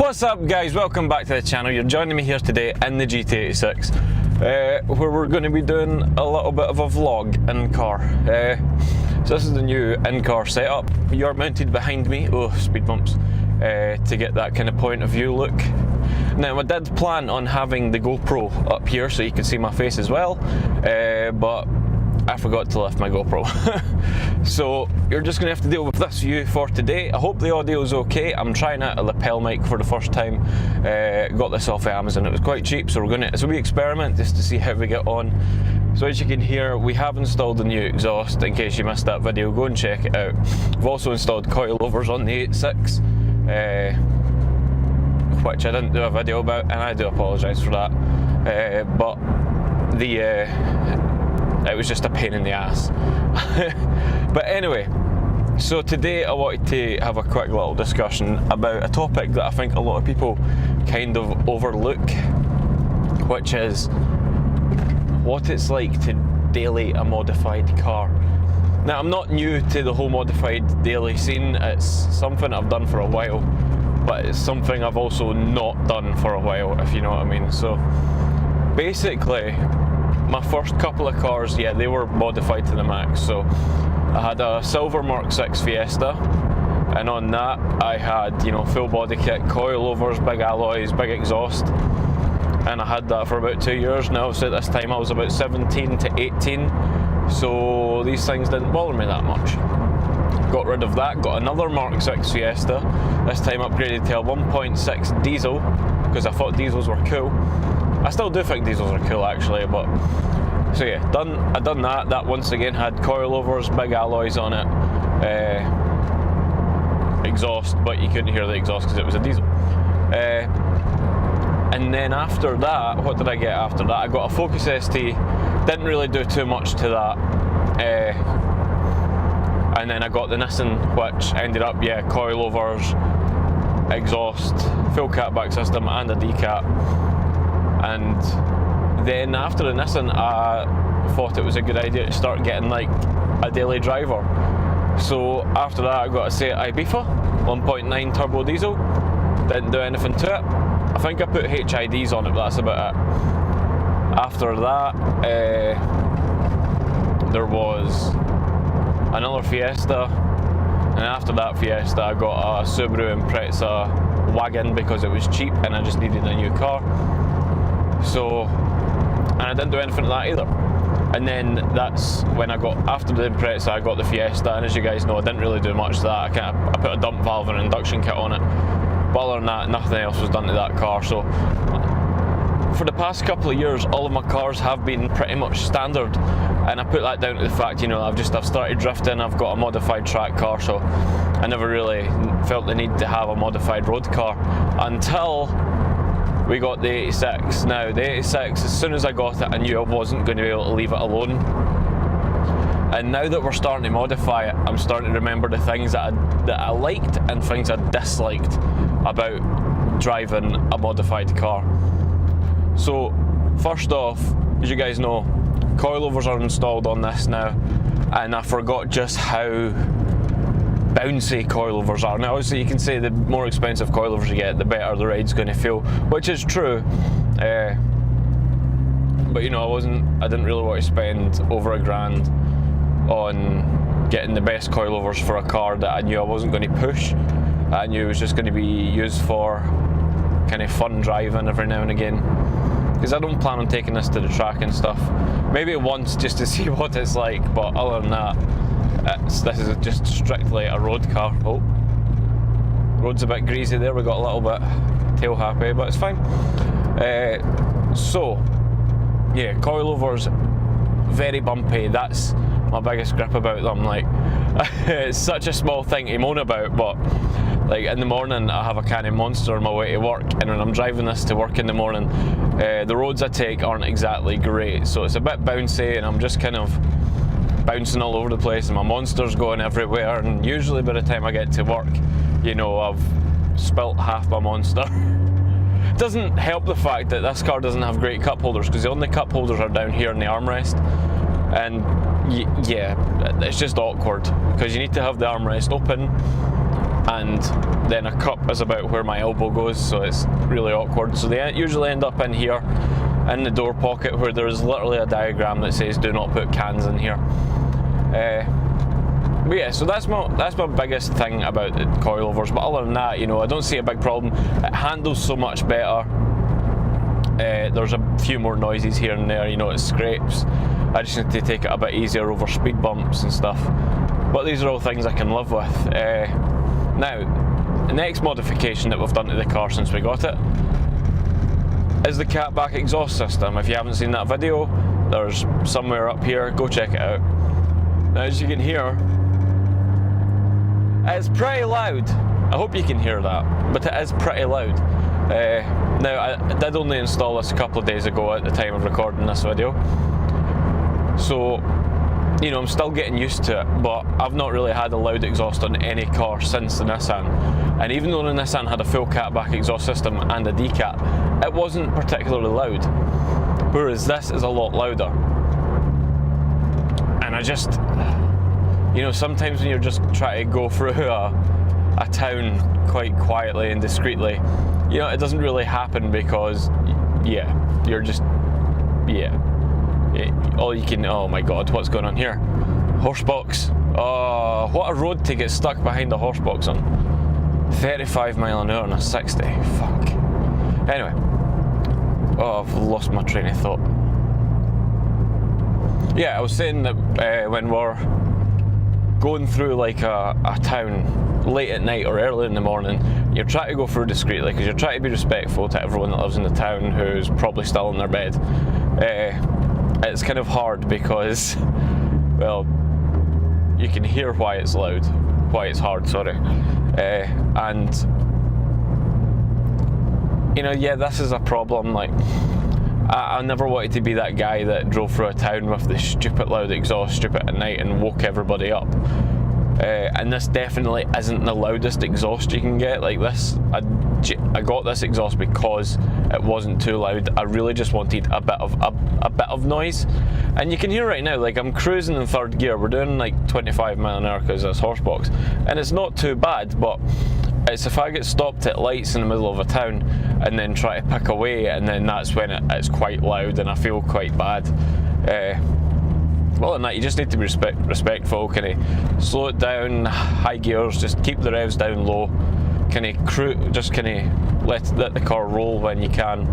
What's up guys, welcome back to the channel. You're joining me here today in the GT86 where we're going to be doing a little bit of a vlog in car. So this is the new in-car setup. You're mounted behind me, speed bumps, to get that kind of point of view look. Now I did plan on having the GoPro up here so you can see my face as well, but I forgot to lift my GoPro. So you're just going to have to deal with this view for today. I hope the audio is okay. I'm trying out a lapel mic for the first time. Got this off of Amazon. It was quite cheap, so it's a wee experiment just to see how we get on. So as you can hear, we have installed a new exhaust. In case you missed that video, go and check it out. We've also installed coilovers on the 86, which I didn't do a video about, and I do apologise for that. But it was just a pain in the ass. But anyway, so today I wanted to have a quick little discussion about a topic that I think a lot of people kind of overlook, which is what it's like to daily a modified car. Now I'm not new to the whole modified daily scene. It's something I've done for a while, but it's something I've also not done for a while, if you know what I mean. So basically, my first couple of cars, yeah, they were modified to the max. So I had a silver Mark 6 Fiesta, and on that I had, full body kit, coilovers, big alloys, big exhaust, and I had that for about 2 years now. So at this time I was about 17 to 18, so these things didn't bother me that much. Got rid of that, got another Mark 6 Fiesta, this time upgraded to a 1.6 diesel, because I thought diesels were cool. I still do think diesels are cool actually, but so yeah, I done that. That once again had coilovers, big alloys on it, exhaust, but you couldn't hear the exhaust because it was a diesel. And then after that, what did I get after that? I got a Focus ST, didn't really do too much to that. And then I got the Nissan, which ended up, coilovers, exhaust, full catback system and a decap. And then after the Nissan, I thought it was a good idea to start getting like a daily driver. So after that I got a Seat Ibiza, 1.9 turbo diesel, didn't do anything to it. I think I put HIDs on it, but that's about it. After that, there was another Fiesta, and after that Fiesta I got a Subaru Impreza wagon because it was cheap and I just needed a new car. So, and I didn't do anything to that either. And then that's when I got, after the Impreza, I got the Fiesta, and as you guys know, I didn't really do much to that. I put a dump valve and an induction kit on it, but other than that, nothing else was done to that car. So for the past couple of years, all of my cars have been pretty much standard, and I put that down to the fact, I've started drifting. I've got a modified track car, so I never really felt the need to have a modified road car until we got the 86. Now the 86, as soon as I got it, I knew I wasn't going to be able to leave it alone. And now that we're starting to modify it, I'm starting to remember the things that I liked and things I disliked about driving a modified car. So first off, as you guys know, coilovers are installed on this now, and I forgot just how bouncy coilovers are. Now obviously you can say the more expensive coilovers you get, the better the ride's going to feel, which is true, but I didn't really want to spend over $1,000 on getting the best coilovers for a car that I knew I wasn't going to push. I knew it was just going to be used for kind of fun driving every now and again, because I don't plan on taking this to the track and stuff. Maybe once just to see what it's like, but other than that, this is just strictly a road car. Oh, road's a bit greasy there, we got a little bit tail happy, but it's fine. So yeah, coilovers, very bumpy. That's my biggest grip about them. Like, it's such a small thing to moan about, but like in the morning I have a can of Monster on my way to work, and when I'm driving this to work in the morning, the roads I take aren't exactly great, so it's a bit bouncy and I'm just kind of bouncing all over the place, and my Monster's going everywhere, and usually by the time I get to work, I've spilt half my Monster. It doesn't help the fact that this car doesn't have great cup holders, because the only cup holders are down here in the armrest, and yeah, it's just awkward because you need to have the armrest open and then a cup is about where my elbow goes, so it's really awkward. So they usually end up in here, in the door pocket, where there's literally a diagram that says do not put cans in here. But yeah, so that's my biggest thing about the coilovers. But other than that, you know, I don't see a big problem. It handles so much better. There's a few more noises here and there, you know, it scrapes. I just need to take it a bit easier over speed bumps and stuff. But these are all things I can live with. Now, the next modification that we've done to the car since we got it is the catback exhaust system. If you haven't seen that video, there's somewhere up here, go check it out. Now, as you can hear, it's pretty loud. I hope you can hear that, but it is pretty loud. Now, I did only install this a couple of days ago at the time of recording this video, so you know, I'm still getting used to it, but I've not really had a loud exhaust on any car since the Nissan. And even though the Nissan had a full catback exhaust system and a decat, it wasn't particularly loud, whereas this is a lot louder. And I just, you know, sometimes when you're just trying to go through a town quite quietly and discreetly, you know, it doesn't really happen because, yeah, you're just, yeah. All you can, oh my god, what's going on here? Horsebox. Oh, what a road to get stuck behind a horsebox on. 35 mile an hour on a 60. Fuck. Anyway. Oh, I've lost my train of thought. Yeah, I was saying that when we're going through like a town late at night or early in the morning, you're trying to go through discreetly because you're trying to be respectful to everyone that lives in the town who's probably still in their bed. It's kind of hard because, well, you can hear why it's loud, why it's hard, sorry. And, you know, yeah, this is a problem. Like, I never wanted to be that guy that drove through a town with the stupid loud exhaust, stupid at night, and woke everybody up. And this definitely isn't the loudest exhaust you can get. Like this, I got this exhaust because it wasn't too loud. I really just wanted a bit of noise, and you can hear right now. Like I'm cruising in third gear. We're doing like 25 mile an hour because it's horsebox, and it's not too bad. But it's if I get stopped at lights in the middle of a town and then try to pick away, and then that's when it's quite loud and I feel quite bad. Well, than that, you just need to be respectful, kind of slow it down, high gears, just keep the revs down low, kind of just kind of let the car roll when you can.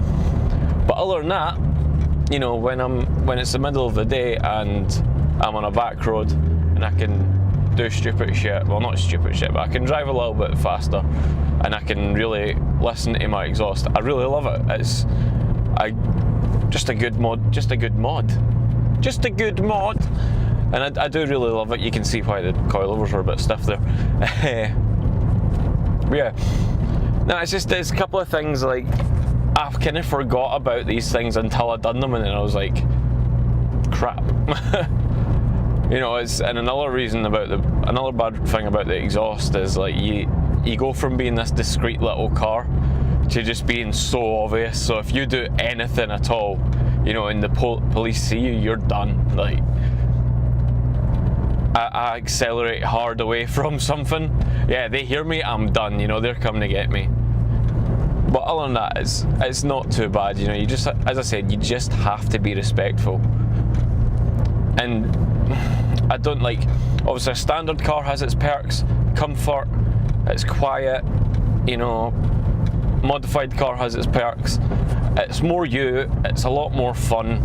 But other than that, you know, when it's the middle of the day and I'm on a back road and I can do stupid shit, well not stupid shit, but I can drive a little bit faster and I can really listen to my exhaust. I really love it. It's just a good mod. Just a good mod, and I do really love it. You can see why the coilovers are a bit stiff there. Yeah, no, it's a couple of things. Like I kind of forgot about these things until I'd done them, and then I was like, crap. You know, and another bad thing about the exhaust is like you go from being this discreet little car to just being so obvious. So if you do anything at all, you know, and the police see you, you're done. Like, I accelerate hard away from something, yeah, they hear me, I'm done, you know, they're coming to get me. But other than that, it's not too bad, you know, you just, as I said, you just have to be respectful. And I don't like, obviously a standard car has its perks, comfort, it's quiet, you know, modified car has its perks. It's more you, it's a lot more fun,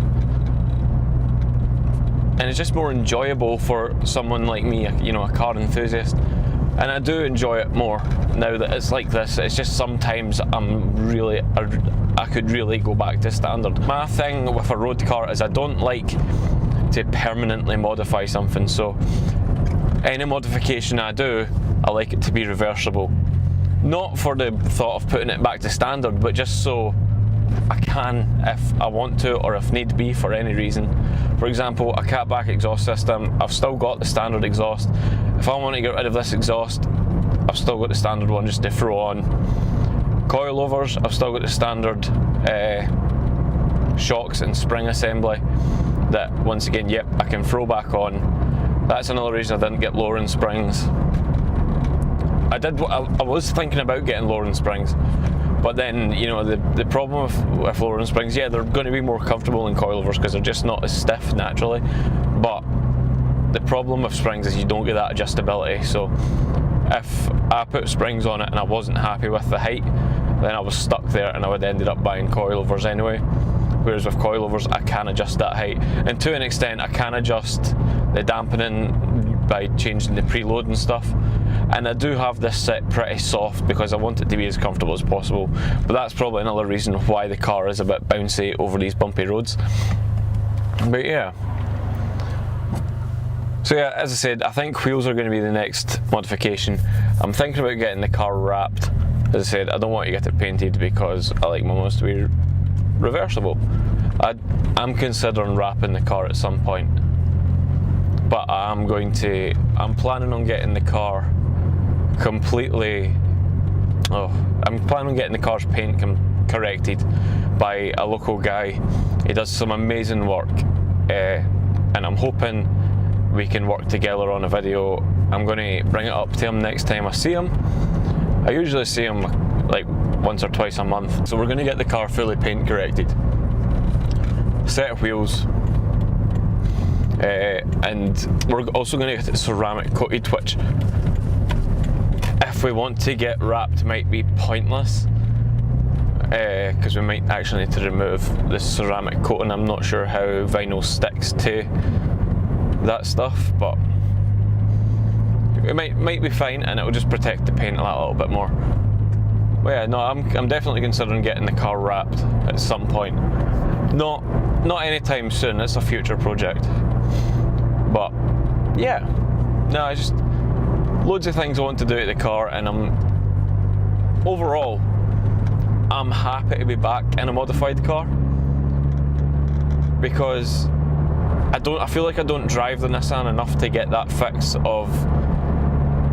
and it's just more enjoyable for someone like me, you know, a car enthusiast. And I do enjoy it more now that it's like this. It's just sometimes I could really go back to standard. My thing with a road car is I don't like to permanently modify something, so any modification I do, I like it to be reversible. Not for the thought of putting it back to standard, but just so I can, if I want to, or if need be for any reason. For example, a catback exhaust system, I've still got the standard exhaust. If I want to get rid of this exhaust, I've still got the standard one just to throw on. Coilovers, I've still got the standard shocks and spring assembly that, once again, yep, I can throw back on. That's another reason I didn't get lowering springs. I was thinking about getting lowering springs, but then, you know, the problem with lowering springs, yeah, they're going to be more comfortable than coilovers because they're just not as stiff naturally, but the problem with springs is you don't get that adjustability. So if I put springs on it and I wasn't happy with the height, then I was stuck there and I would ended up buying coilovers anyway. Whereas with coilovers, I can adjust that height, and to an extent I can adjust the dampening by changing the preload and stuff. And I do have this set pretty soft because I want it to be as comfortable as possible, but that's probably another reason why the car is a bit bouncy over these bumpy roads. But yeah, so yeah, as I said, I think wheels are going to be the next modification. I'm thinking about getting the car wrapped. As I said, I don't want to get it painted because I like my mods to be reversible. I'm considering wrapping the car at some point, but I'm planning on getting the car completely, I'm planning on getting the car's paint corrected by a local guy. He does some amazing work, and I'm hoping we can work together on a video. I'm going to bring it up to him next time I see him. I usually see him like once or twice a month. So we're going to get the car fully paint corrected, set of wheels, and we're also going to get it ceramic coated, which if we want to get wrapped might be pointless, because we might actually need to remove the ceramic coating. I'm not sure how vinyl sticks to that stuff, but it might be fine, and it will just protect the paint a little bit more. But yeah, no, I'm definitely considering getting the car wrapped at some point. Not anytime soon. It's a future project. But yeah, no, I just loads of things I want to do to the car, and overall I'm happy to be back in a modified car, because I feel like I don't drive the Nissan enough to get that fix of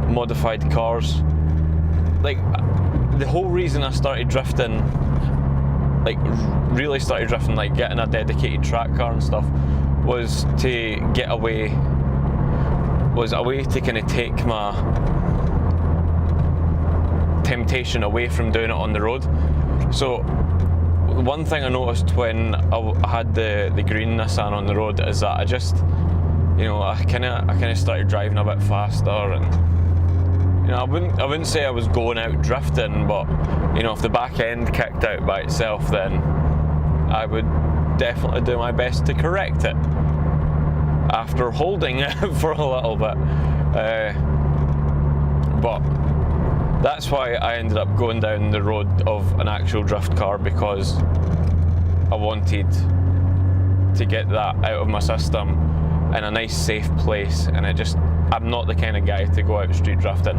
modified cars. Like, the whole reason I started drifting, like really started drifting, like getting a dedicated track car and stuff, was to get away, was a way to kind of take my temptation away from doing it on the road. So one thing I noticed when I had the green Nissan on the road is that I just, you know, I kind of started driving a bit faster, and you know, I wouldn't say I was going out drifting, but you know, if the back end kicked out by itself, then I would definitely do my best to correct it after holding it for a little bit. But that's why I ended up going down the road of an actual drift car, because I wanted to get that out of my system in a nice safe place, and I'm not the kind of guy to go out street drifting.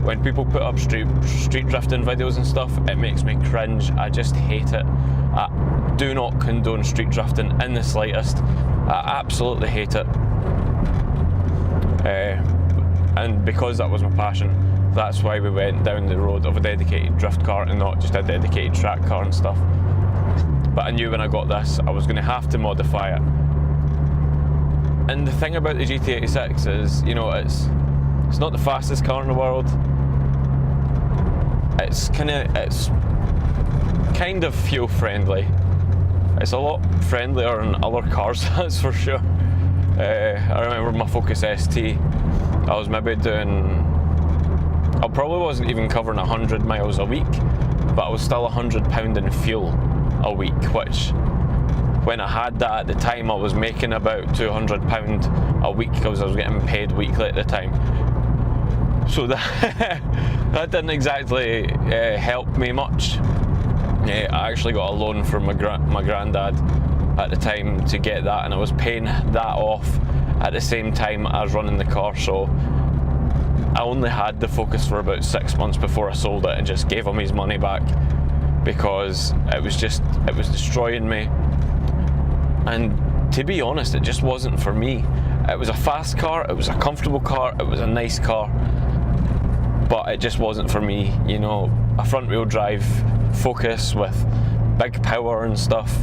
When people put up street drifting videos and stuff, it makes me cringe. I just hate it. I do not condone street drifting in the slightest. I absolutely hate it. And because that was my passion, that's why we went down the road of a dedicated drift car and not just a dedicated track car and stuff. But I knew when I got this, I was going to have to modify it. And the thing about the GT86 is, you know, it's not the fastest car in the world. It's kind of fuel friendly. It's a lot friendlier than other cars, that's for sure. I remember my Focus ST, I was maybe doing, I probably wasn't even covering 100 miles a week, but I was still £100 in fuel a week, which when I had that at the time, I was making about £200 a week because I was getting paid weekly at the time. So that didn't exactly help me much. I actually got a loan from my granddad at the time to get that, and I was paying that off at the same time as running the car. So I only had the Focus for about 6 months before I sold it and just gave him his money back, because it was destroying me. And to be honest, it just wasn't for me. It was a fast car, it was a comfortable car, it was a nice car, but it just wasn't for me. You know, a front wheel drive Focus with big power and stuff.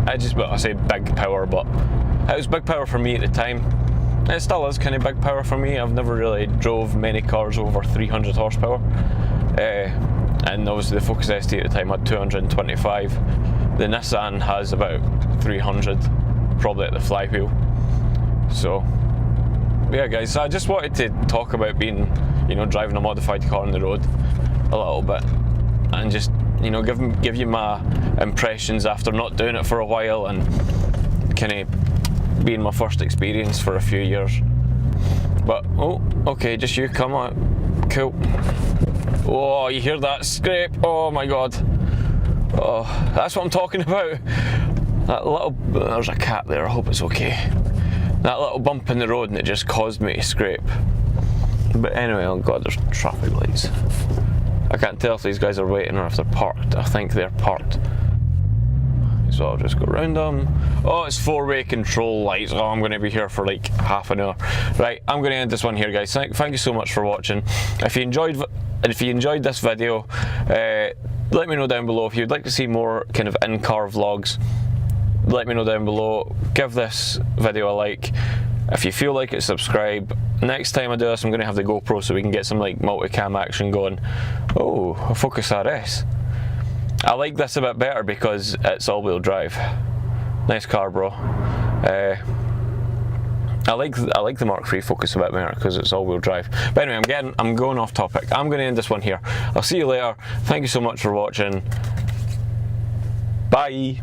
I say big power, but it was big power for me at the time. It still is kind of big power for me. I've never really drove many cars over 300 horsepower. And obviously the Focus ST at the time had 225. The Nissan has about 300, probably at the flywheel. So yeah guys, so I just wanted to talk about being, you know, driving a modified car on the road a little bit, and just, you know, give you my impressions after not doing it for a while, and kind of being my first experience for a few years. But oh, okay, just you, come on, cool. Oh, you hear that scrape? Oh my god. Oh, that's what I'm talking about. That little, there's a cat there, I hope it's okay. That little bump in the road and it just caused me to scrape. But anyway, oh god, there's traffic lights. I can't tell if these guys are waiting or if they're parked. I think they're parked. So I'll just go around them. Oh, it's four-way control lights. Oh, I'm going to be here for like half an hour. Right, I'm going to end this one here, guys. Thank you so much for watching. If you enjoyed this video, let me know down below. If you'd like to see more kind of in-car vlogs, let me know down below. Give this video a like. If you feel like it, subscribe. Next time I do this, I'm going to have the GoPro so we can get some like multicam action going. Oh, a Focus RS. I like this a bit better because it's all-wheel drive. Nice car, bro. I like the Mark III Focus a bit better because it's all-wheel drive. But anyway, I'm going off topic. I'm going to end this one here. I'll see you later. Thank you so much for watching. Bye.